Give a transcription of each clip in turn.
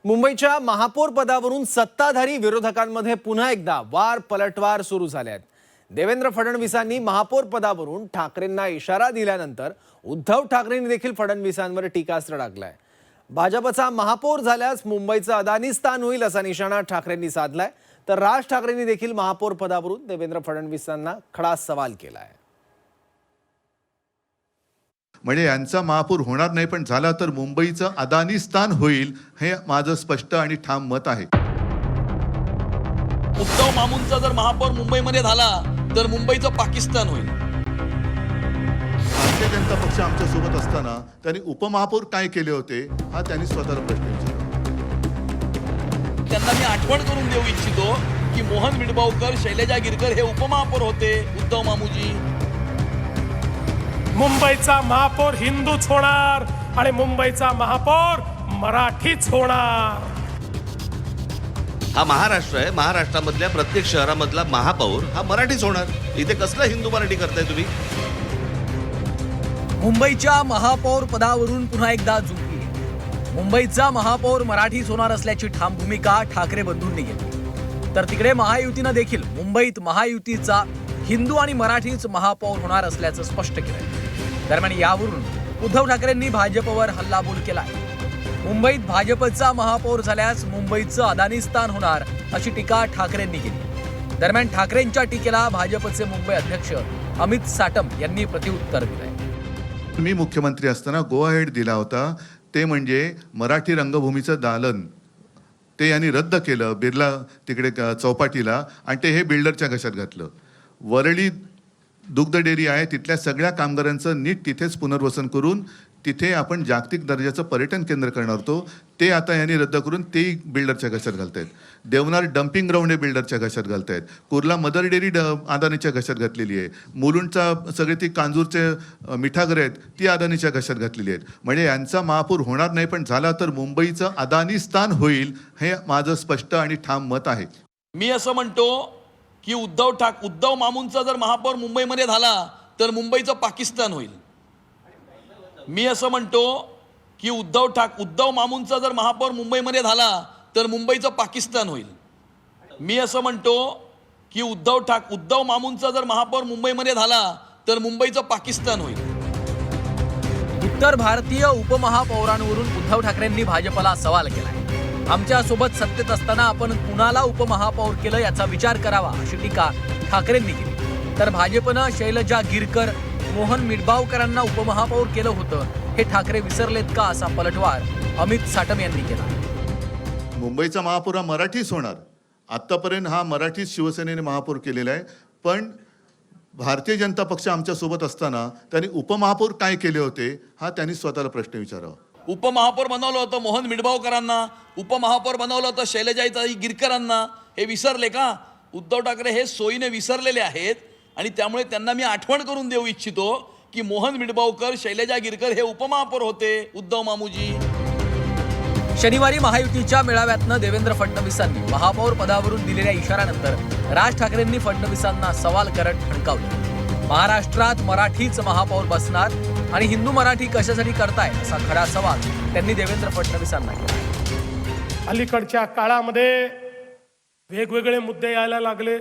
मुंबईच्या महापौर पदावरून सत्ताधारी विरोधकांमध्ये पुन्हा एकदा वार पलटवार सुरू झाले आहेत। देवेंद्र फडणवीसांनी महापौर पदावरून ठाकरेंना इशारा दिल्यानंतर उद्धव ठाकरेंनी देखील फडणवीसांवर टीकास्त्र टाकलाय। भाजपचा महापौर झाल्यास मुंबईचं अदानीस्थान होईल असा निशाणा ठाकरेंनी साधलाय, तर राज ठाकरेंनी देखील महापौर पदावरून देवेंद्र फडणवीसांना खडा सवाल केलाय। म्हणजे यांचा महापौर होणार नाही, पण झाला तर मुंबईचं अदानीस्थान होईल, हे माझं स्पष्ट आणि ठाम मत आहे। उद्धव मामूंचा जर महापौर मुंबईमध्ये झाला तर मुंबईचं पाकिस्तान होईल। भारतीय जनता पक्ष आमच्या सोबत असताना त्यांनी उपमहापौर काय केले होते हा त्यांनी स्वतःला प्रश्न विचारला। त्यांना मी आठवण करून देऊ इच्छितो की मोहन मिडबावकर, शैलजा गिरकर हे उपमहापौर होते, उद्धव मामूजी। मुंबईचा महापौर हिंदूच होणार आणि मुंबईचा महापौर मराठीच होणार। हा महाराष्ट्र आहे, महाराष्ट्रामधल्या प्रत्येक शहरामधला महापौर हा मराठीच होणार। इथे कसलं हिंदू मराठी करताय तुम्ही? मुंबईच्या महापौर पदावरून पुन्हा एकदा जुंपली। मुंबईचा महापौर मराठीच होणार असल्याची ठाम भूमिका ठाकरे बंधूंनी घेतली, तर तिकडे महायुतीनं देखील मुंबईत महायुतीचा हिंदू आणि मराठीच महापौर होणार असल्याचं स्पष्ट केलंय। दरम्यान यावरून उद्धव ठाकरेंनी भाजपवर हल्लाबोल केलाय। मुंबईत भाजपचा महापौर झाल्यास मुंबईचं अदानीस्थान होणार अशी टीका ठाकरेंनी केली। दरम्यान ठाकरेंच्या टीकेला भाजपचे मुंबई अध्यक्ष अमित साटम यांनी प्रत्युत्तर दिलंय। मी मुख्यमंत्री असताना गो अहेड दिला होता, ते म्हणजे मराठी रंगभूमीचं दालन ते यांनी रद्द केलं बिर्ला तिकडे चौपाटीला, आणि ते हे बिल्डरच्या घशात घातलं। वरळी दुग्ध डेअरी आहे, तिथल्या सगळ्या कामगारांचं नीट तिथेच पुनर्वसन करून तिथे आपण जागतिक दर्जाचं पर्यटन केंद्र करणार होतो, ते आता यांनी रद्द करून तेही बिल्डरच्या घशात घालतायत। देवनार डम्पिंग ग्राउंड हे बिल्डरच्या घशात घालतायत। कुर्ला मदर डेअरी अदानीच्या घशात घातलेली आहे। मुलुंडचा सगळे ती कांजूरचे मिठागरे आहेत ती अदानीच्या घशात घातलेली आहेत। म्हणजे यांचा महापौर होणार नाही, पण झाला तर मुंबईचं अदानीस्थान होईल, हे माझं स्पष्ट आणि ठाम मत आहे। मी असं म्हणतो की उद्धव मामूंचा जर महापौर मुंबईमध्ये झाला तर मुंबईचं पाकिस्तान होईल। मी असं म्हणतो की उद्धव मामूंचा जर महापौर मुंबईमध्ये झाला तर मुंबईचं पाकिस्तान होईल। मी असं म्हणतो की उद्धव मामूंचा जर महापौर मुंबईमध्ये झाला तर मुंबईचं पाकिस्तान होईल। उत्तर भारतीय उपमहापौरांवरून उद्धव ठाकरेंनी भाजपला सवाल केलाय। आमच्या सोबत सत्तेत असताना आपण कुणाला उपमहापौर केलं याचा विचार करावा अशी टीका ठाकरेंनी केली, तर भाजपनं शैलजा गिरकर, मोहन मिडबावकरांना उपमहापौर केलं होतं, हे ठाकरे विसरलेत का असा पलटवार अमित साटम यांनी केला। मुंबईचा महापौर हा मराठीच होणार। आत्तापर्यंत हा मराठीच शिवसेनेने महापौर केलेला आहे, पण भारतीय जनता पक्ष आमच्या सोबत असताना त्यांनी उपमहापौर काय केले होते हा त्यांनी स्वतःला प्रश्न विचारावा। उपमहापौर बनवलं होतं मोहन मिडबावकरांना, उपमहापौर बनवलं होतं शैलजाताई गिरकरांना, हे विसरले का? उद्धव ठाकरे हे सोयीने विसरलेले आहेत आणि त्यामुळे त्यांना मी आठवण करून देऊ इच्छितो की मोहन मिडबावकर, शैलजा गिरकर हे उपमहापौर होते, उद्धव मामूजी। शनिवारी महायुतीच्या मेळाव्यातनं देवेंद्र फडणवीसांनी महापौर पदावरून दिलेल्या इशाऱ्यानंतर राज ठाकरेंनी फडणवीसांना सवाल करत ठणकावले। महाराष्ट्रात मराठीच महापौर बसणार आणि हिंदू मराठी कशासाठी करताय असा खरा सवाल त्यांनी देवेंद्र फडणवीसांना केला। अलीकडच्या काळामध्ये वेगवेगळे मुद्दे यायला लागले,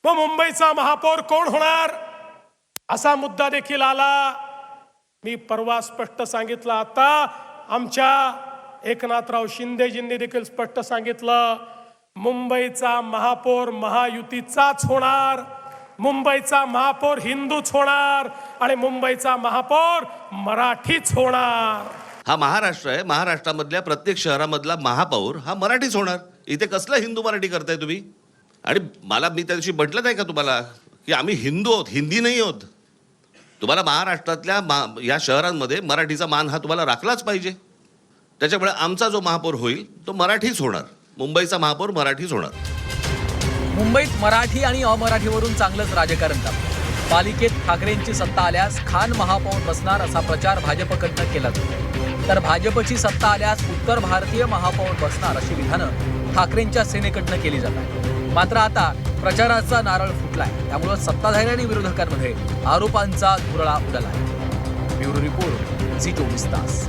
मग मुंबईचा महापौर कोण होणार असा मुद्दा देखील आला। मी परवा स्पष्ट सांगितलं, आता आमच्या एकनाथराव शिंदेजींनी देखील स्पष्ट सांगितलं, मुंबईचा महापौर महायुतीचाच होणार, मुंबईचा महापौर हिंदूच होणार आणि मुंबईचा महापौर मराठीच होणार। हा महाराष्ट्र आहे, महाराष्ट्रामधल्या प्रत्येक शहरामधला महापौर हा मराठीच होणार। इथे कसलं हिंदू मराठी करताय तुम्ही? आणि मी त्या दिवशी म्हटलं नाही का तुम्हाला की आम्ही हिंदू आहोत, हिंदी नाही आहोत? तुम्हाला महाराष्ट्रातल्या या शहरांमध्ये मराठीचा मान हा तुम्हाला राखलाच पाहिजे। त्याच्यामुळे आमचा जो महापौर होईल तो मराठीच होणार, मुंबईचा महापौर मराठीच होणार। मुंबईत मराठी आणि अमराठीवरून चांगलंच राजकारण चालतं। पालिकेत ठाकरेंची सत्ता आल्यास खान महापौर बसणार असा प्रचार भाजपकडनं केला जातो, तर भाजपची सत्ता आल्यास उत्तर भारतीय महापौर बसणार अशी विधानं ठाकरेंच्या सेनेकडनं केली जातात। मात्र आता प्रचाराचा नारळ फुटलाय, त्यामुळे सत्ताधारी आणि विरोधकांमध्ये आरोपांचा धुरळा उडालाय। ब्युरो रिपोर्ट, झी 24 तास।